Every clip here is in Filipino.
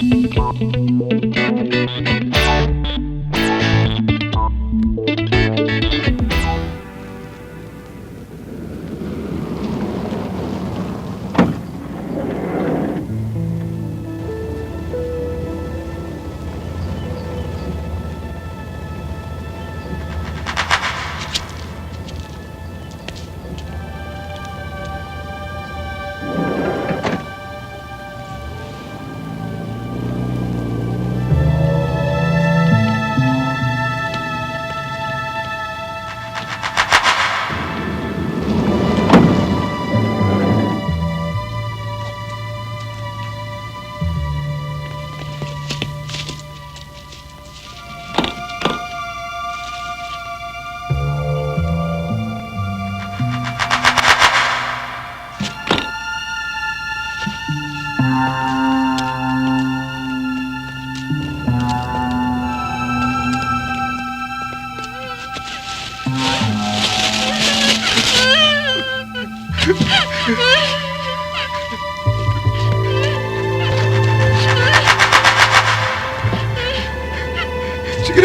Sige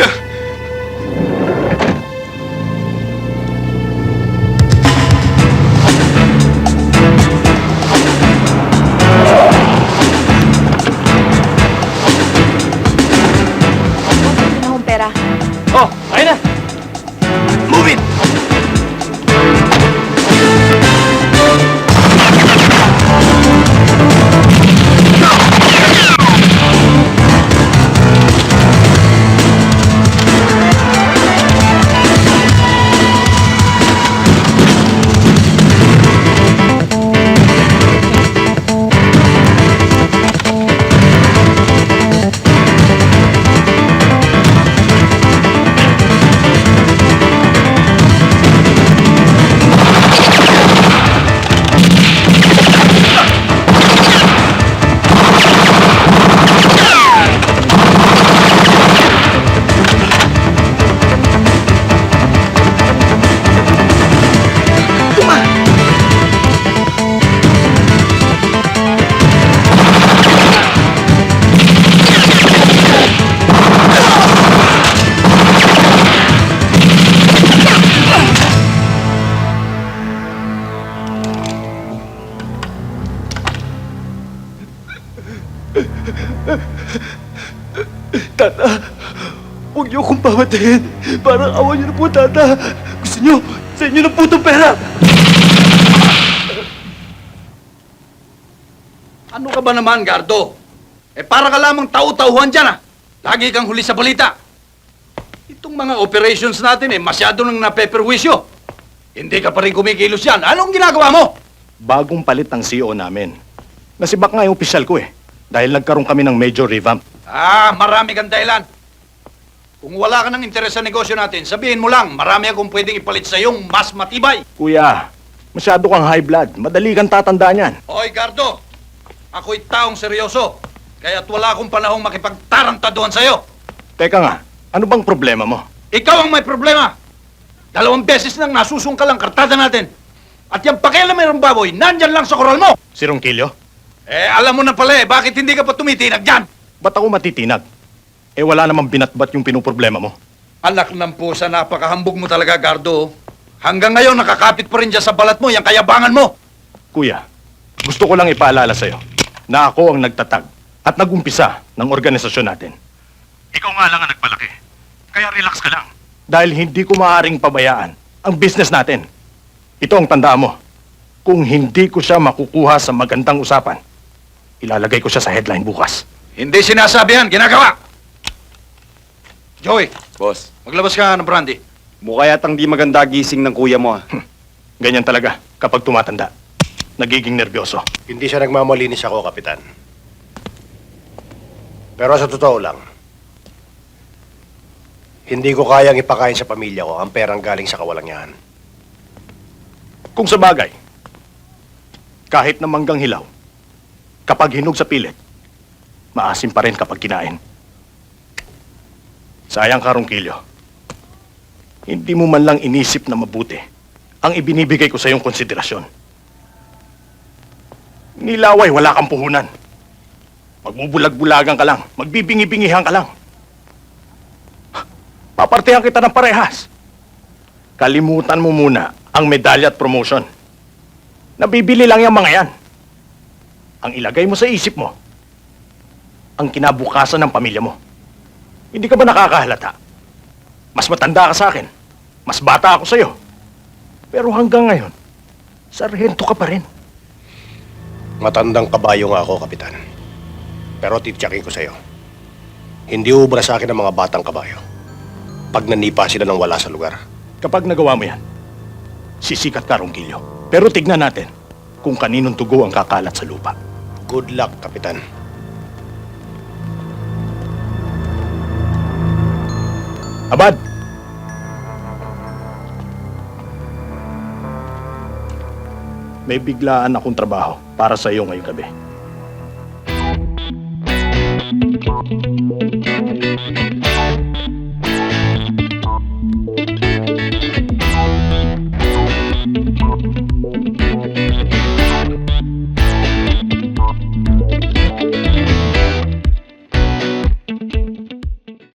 na! Ano akong pera? Oh, ayun na! Move it! Tata, huwag niyo akong pamatayin. Parang awan niyo na po, Tata. Gusto niyo, sa inyo na po itong pera. Ano ka ba naman, Gardo? Para ka lamang tau-tauhan dyan, ah. Lagi kang huli sa balita. Itong mga operations natin, masyado nang napeperwisyo. Hindi ka pa rin kumikilos yan. Anong ginagawa mo? Bagong palit ang CEO namin. Nasibak nga yung opisyal ko dahil nagkaroon kami ng major revamp. Marami kang dahilan. Kung wala ka ng interes sa negosyo natin, sabihin mo lang, marami akong pwedeng ipalit sa iyong mas matibay. Kuya, masyado kang high blood. Madali kang tatandaan yan. Hoy, Gardo, ako'y taong seryoso. Kaya't wala akong panahong makipagtarantaduhan sa'yo. Teka nga, ano bang problema mo? Ikaw ang may problema. 2 beses nang nasusungkal ang kartada natin. At yung pakialaman ng baboy, nandyan lang sa koral mo. Si Ronquillo? Alam mo na pala bakit hindi ka pa tumitinag dyan? Ba't ako matitinag? Wala namang binatbat yung pinuproblema mo. Anak ng pusa, napakahambog mo talaga, Gardo. Hanggang ngayon, nakakapit pa rin dyan sa balat mo, yung kayabangan mo. Kuya, gusto ko lang ipaalala sa'yo na ako ang nagtatag at nagumpisa ng organisasyon natin. Ikaw nga lang ang nagpalaki. Kaya relax ka lang. Dahil hindi ko maaaring pabayaan ang business natin. Ito ang tandaan mo. Kung hindi ko siya makukuha sa magandang usapan, ilalagay ko siya sa headline bukas. Hindi sinasabi yan, ginagawa! Joey, Boss, maglabas ka ng brandy. mukha yatang di maganda gising ng kuya mo. Ganyan talaga kapag tumatanda. Nagiging nervyoso. Hindi siya nagmamalinis ako, Kapitan. Pero sa totoo lang, hindi ko kayang ipakain sa pamilya ko ang perang galing sa kawalangian. Kung sa bagay, kahit na manggang hilaw, kapag hinog sa pilit, maasim pa rin kapag kinain. Sayang ka, Ronquillo. Hindi mo man lang inisip na mabuti ang ibinibigay ko sa iyong konsiderasyon. Nilaway, wala kang puhunan. Magbubulag-bulagan ka lang. Magbibingi-bingihan ka lang. Papartihan kita ng parehas. Kalimutan mo muna ang medalya at promotion. Nabibili lang yung mga yan. Ang ilagay mo sa isip mo, ang kinabukasan ng pamilya mo. Hindi ka ba nakakahalata? Mas matanda ka sa akin. Mas bata ako sa'yo. Pero hanggang ngayon, sarhento ka pa rin. Matandang kabayo nga ako, Kapitan. Pero titsakin ko sa'yo. Hindi ubra sa akin ang mga batang kabayo. Pag nanipa sila ng wala sa lugar. Kapag nagawa mo yan, sisikat ka, Ronquillo. Pero tignan natin kung kaninong tugo ang kakalat sa lupa. Good luck, Kapitan. Abad! May biglaan akong trabaho para sa iyo ngayong gabi.